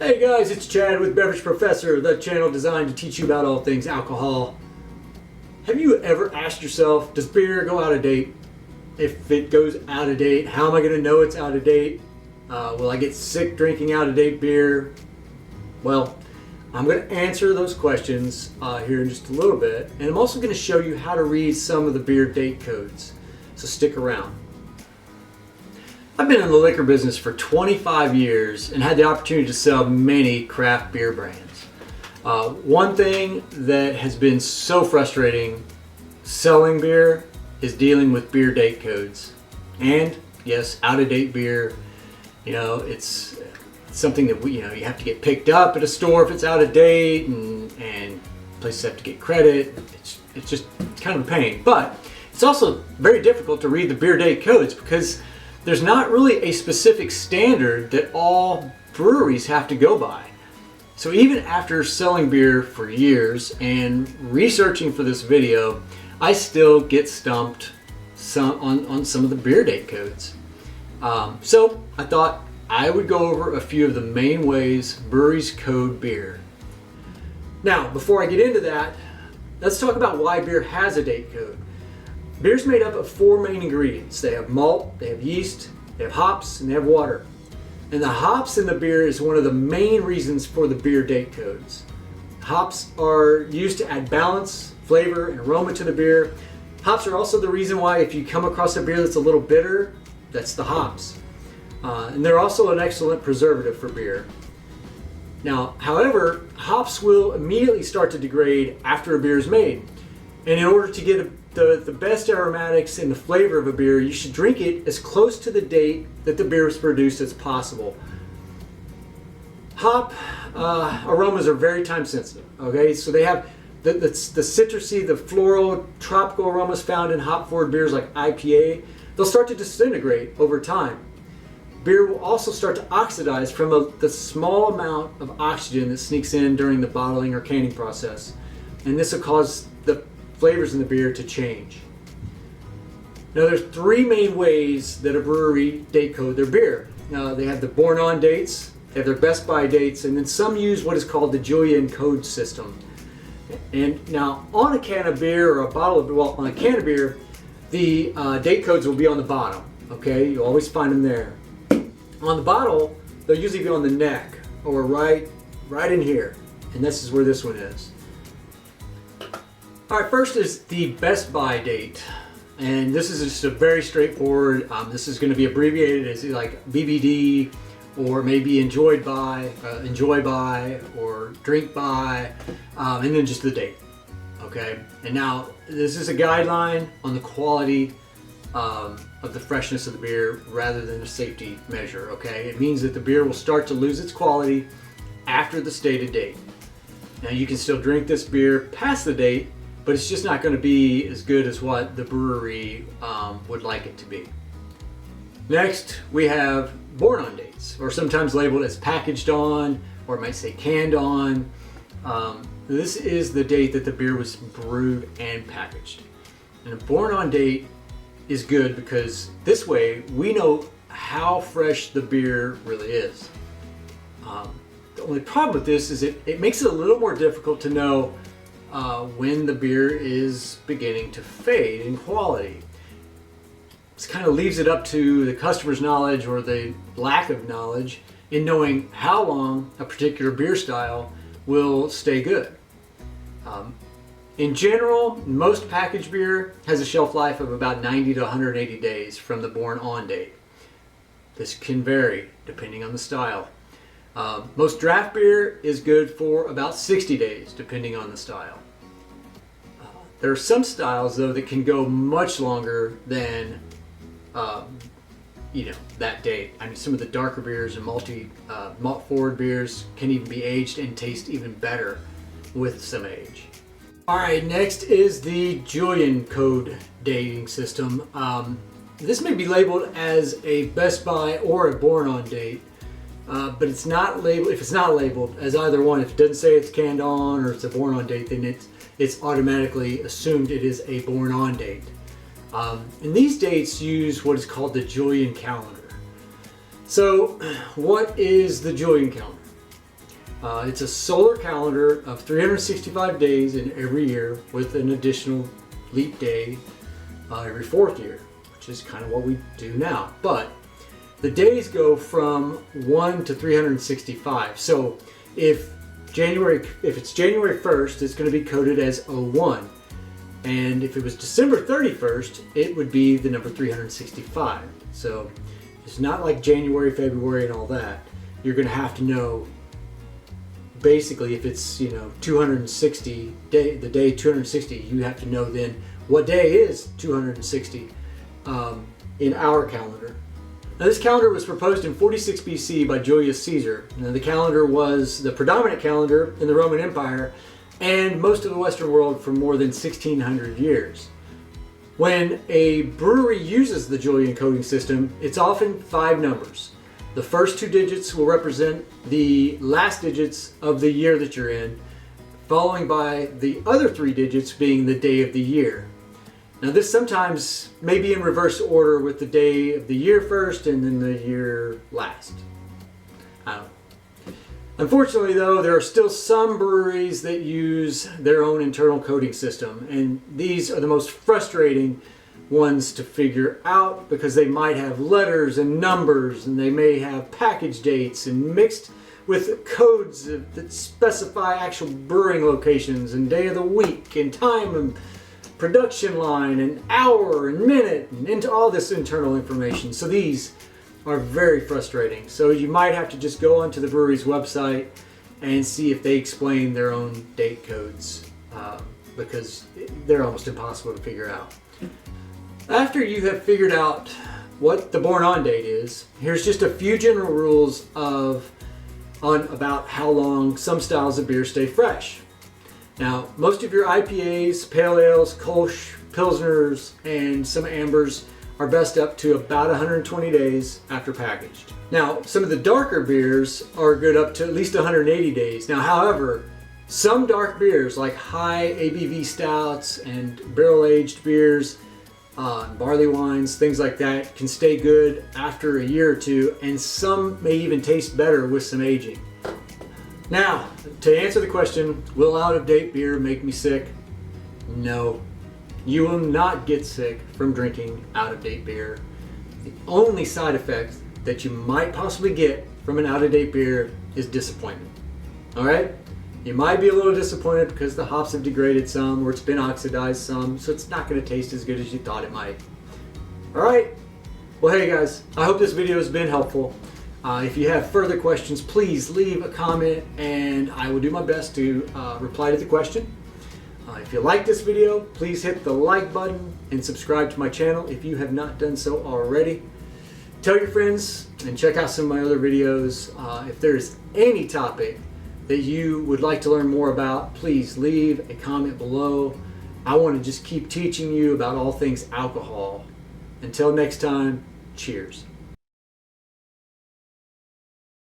Hey guys, it's Chad with Beverage Professor, the channel designed to teach you about all things alcohol. Have you ever asked yourself, does beer go out of date? If it goes out of date, how am I going to know it's out of date? Will I get sick drinking out of date beer? Well, I'm going to answer those questions here in just a little bit, and I'm also going to show you how to read some of the beer date codes. So stick around. I've been in the liquor business for 25 years and had the opportunity to sell many craft beer brands. One thing that has been so frustrating selling beer is dealing with beer date codes. And yes, out-of-date beer, it's something that you have to get picked up at a store if it's out of date, and places have to get credit. It's kind of a pain. But it's also very difficult to read the beer date codes because there's not really a specific standard that all breweries have to go by. So even after selling beer for years and researching for this video, I still get stumped on some of the beer date codes. So I thought I would go over a few of the main ways breweries code beer. Now, before I get into that, let's talk about why beer has a date code. Beer's made up of four main ingredients. They have malt, they have yeast, they have hops, and they have water. And the hops in the beer is one of the main reasons for the beer date codes. Hops are used to add balance, flavor, and aroma to the beer. Hops are also the reason why if you come across a beer that's a little bitter, that's the hops. And they're also an excellent preservative for beer. Now, however, hops will immediately start to degrade after a beer is made. And in order to get the best aromatics and the flavor of a beer, you should drink it as close to the date that the beer was produced as possible. Hop aromas are very time sensitive. Okay, so they have the citrusy, the floral, tropical aromas found in hop forward beers like IPA. They'll start to disintegrate over time. Beer will also start to oxidize from the small amount of oxygen that sneaks in during the bottling or canning process, and this will cause the flavors in the beer to change. Now there's three main ways that a brewery date code their beer. They have the born on dates, they have their best by dates, and then some use what is called the Julian code system. And now on a can of beer or a bottle of beer, well, on a can of beer, the date codes will be on the bottom. Okay, you always find them there. On the bottle, they'll usually be on the neck or right in here, and this is where this one is. All right, first is the best by date, and this is just a very straightforward. This is going to be abbreviated as like BBD, or maybe enjoy by, or drink by, and then just the date. Okay, and now this is a guideline on the quality of the freshness of the beer rather than a safety measure. Okay, it means that the beer will start to lose its quality after the stated date. Now you can still drink this beer past the date, but it's just not going to be as good as what the brewery would like it to be. Next, we have born on dates, or sometimes labeled as packaged on, or it might say canned on. This is the date that the beer was brewed and packaged. And a born on date is good because this way we know how fresh the beer really is. The only problem with this is it makes it a little more difficult to know when the beer is beginning to fade in quality. This kind of leaves it up to the customer's knowledge or the lack of knowledge in knowing how long a particular beer style will stay good. In general, most packaged beer has a shelf life of about 90 to 180 days from the born on date. This can vary depending on the style. Most draft beer is good for about 60 days depending on the style. There are some styles though that can go much longer than that date. I mean, some of the darker beers and malt forward beers can even be aged and taste even better with some age. All right, next is the Julian code dating system. This may be labeled as a best by or a born on date, but it's not labeled. If it's not labeled as either one, if it doesn't say it's canned on or it's a born on date, then it's automatically assumed it is a born on date. And these dates use what is called the Julian calendar. So what is the Julian calendar? It's a solar calendar of 365 days in every year with an additional leap day every fourth year, which is kind of what we do now. But the days go from 1 to 365. So if it's January 1st, it's going to be coded as 01. And if it was December 31st, it would be the number 365. So it's not like January, February, and all that. You're going to have to know, basically, if it's 260 the day 260, you have to know then what day is 260 in our calendar. Now, this calendar was proposed in 46 BC by Julius Caesar. Now, the calendar was the predominant calendar in the Roman Empire and most of the Western world for more than 1600 years. When a brewery uses the Julian coding system, it's often 5 numbers. The first 2 digits will represent the last digits of the year that you're in, following by the other 3 digits being the day of the year. Now, this sometimes may be in reverse order, with the day of the year first and then the year last. I don't know. Unfortunately, though, there are still some breweries that use their own internal coding system, and these are the most frustrating ones to figure out because they might have letters and numbers, and they may have package dates and mixed with codes that specify actual brewing locations and day of the week and time and production line and hour and minute and into all this internal information. So these are very frustrating. So you might have to just go onto the brewery's website and see if they explain their own date codes because they're almost impossible to figure out. After you have figured out what the born on date is, here's just a few general rules about how long some styles of beer stay fresh. Now, most of your IPAs, pale ales, Kolsch, pilsners, and some ambers are best up to about 120 days after packaged. Now, some of the darker beers are good up to at least 180 days. Now, however, some dark beers like high ABV stouts and barrel-aged beers, barley wines, things like that, can stay good after a year or two, and some may even taste better with some aging. Now, to answer the question, will out-of-date beer make me sick? No. You will not get sick from drinking out-of-date beer. The only side effect that you might possibly get from an out-of-date beer is disappointment. Alright? You might be a little disappointed because the hops have degraded some or it's been oxidized some, so it's not going to taste as good as you thought it might. Alright? Well, hey guys, I hope this video has been helpful. If you have further questions, please leave a comment and I will do my best to reply to the question. If you like this video, please hit the like button and subscribe to my channel if you have not done so already. Tell your friends and check out some of my other videos. If there's any topic that you would like to learn more about, please leave a comment below. I want to just keep teaching you about all things alcohol. Until next time, cheers.